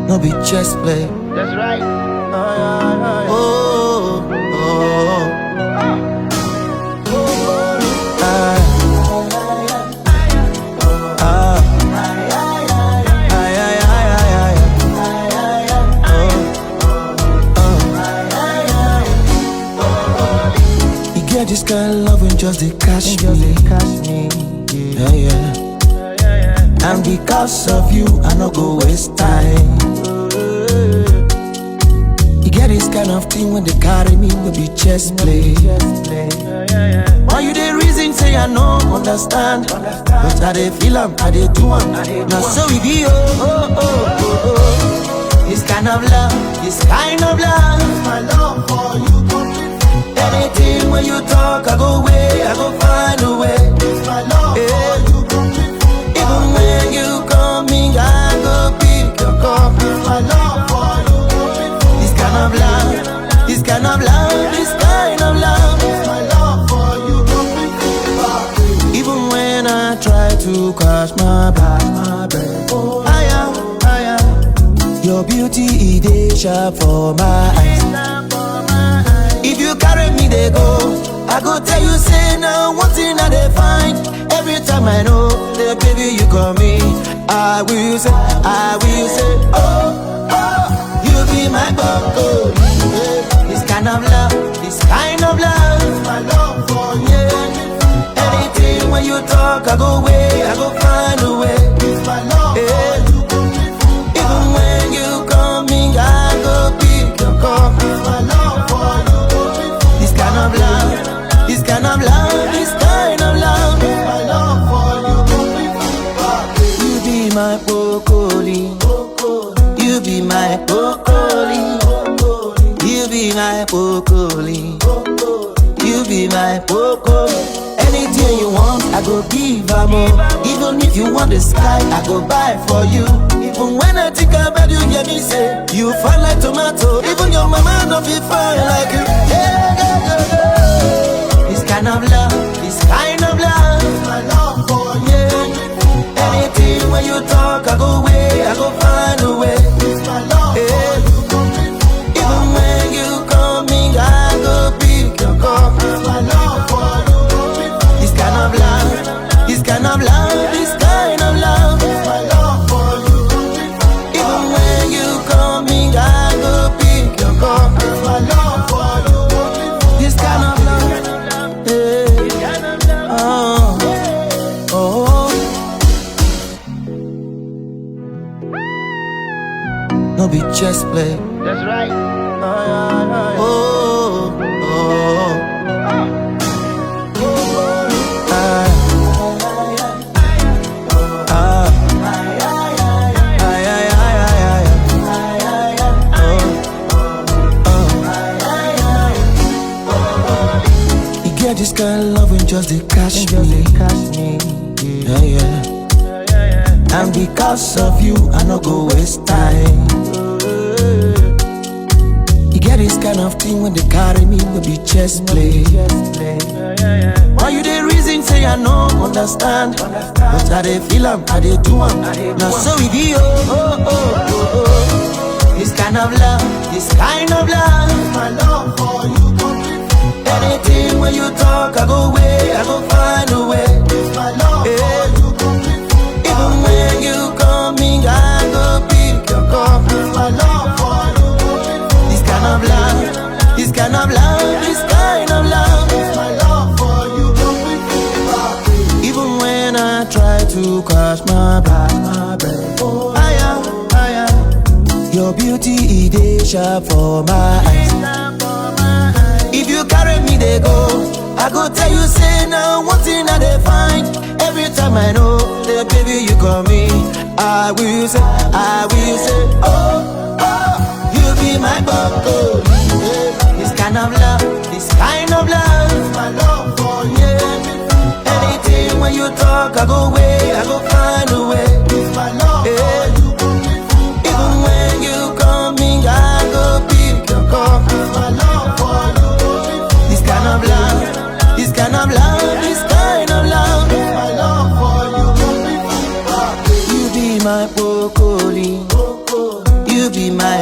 No be chest play. That's right. Oh, oh, ah, ah, ay, ay, ay, ay, ay, oh. You get this kind of love when just they catch me. Yeah, yeah. And because of you, I no go waste time. You get this kind of thing when they carry me, no be chest play. Why you the reason say I no understand? But I dey feel am, I dey do am. Now so we be This kind of love, this kind of love, my love for you. Anything when you talk, I go away, I go find a way. It's my love for you. Even when you coming, I go pick your call. It's my love for you. This kind of love, this kind of love, this kind of love. It's my love for you. Even when I try to catch my breath, higher, higher. Your beauty is dey sharp for my eyes. If you carry me, they go. I go tell you, say now, one thing I dey find. Every time I know the baby you call me, I will say, oh, oh, you be my buckle. This kind of love, this kind of love, my love for you. Anything when you talk, I go away, I go find a way. It's my love for you. Even when you coming, I go pick your call. It's my love for you. This kind of love, this kind of love, this kind of love, my love for you. You be my broccoli, you be my broccoli, you be my broccoli, you be my broccoli. Anything you want, I go give more. Even if you want the sky, I go buy for you. Even when I think about you, hear me say, you fine like tomato. Even your mama don't be fine like you. Yeah, yeah, yeah, yeah. This kind of love, this kind of love, my love for you. Anything when you talk, I go away, I go find a way. It's my love for you. Even when you coming, I go pick your call. It's my love for you. This kind of love, this kind of love, this kind of love, it's my love for you. Even when you coming, I go pick your call. It's my love for you. This kind of love, yeah. Oh, oh. No be chest play. That's right. Oh, oh. This kind of love when just they catch me. Yeah, yeah. And because of you, I no go waste time. You get this kind of thing when they carry me, no be chest play. Why you the reason say I no understand? But I dey feel am, I dey do am. Now so we be This kind of love, this kind of love, my love for you. Anything when you talk, I go away, I go find a way. It's my love for you. Even when you coming, I go pick your call. It's my love for you. This kind of love, this kind of love, this kind of love, it's my love for you. Even when I try to catch my breath, higher, higher. Your beauty is dey sharp for my eyes. If you carry me, they go. I go tell you, say now, one thing I dey find. Every time I know the baby you call me, I will say, oh, oh, you be my buckle. This kind of love, this kind of love, my love for you. Anything when you talk, I go away, I go find a way. It's my love for you. Even when you coming, I go pick your call. It's my love for you. This kind of love, this kind of love, this kind of love, my love for you. be my broccoli.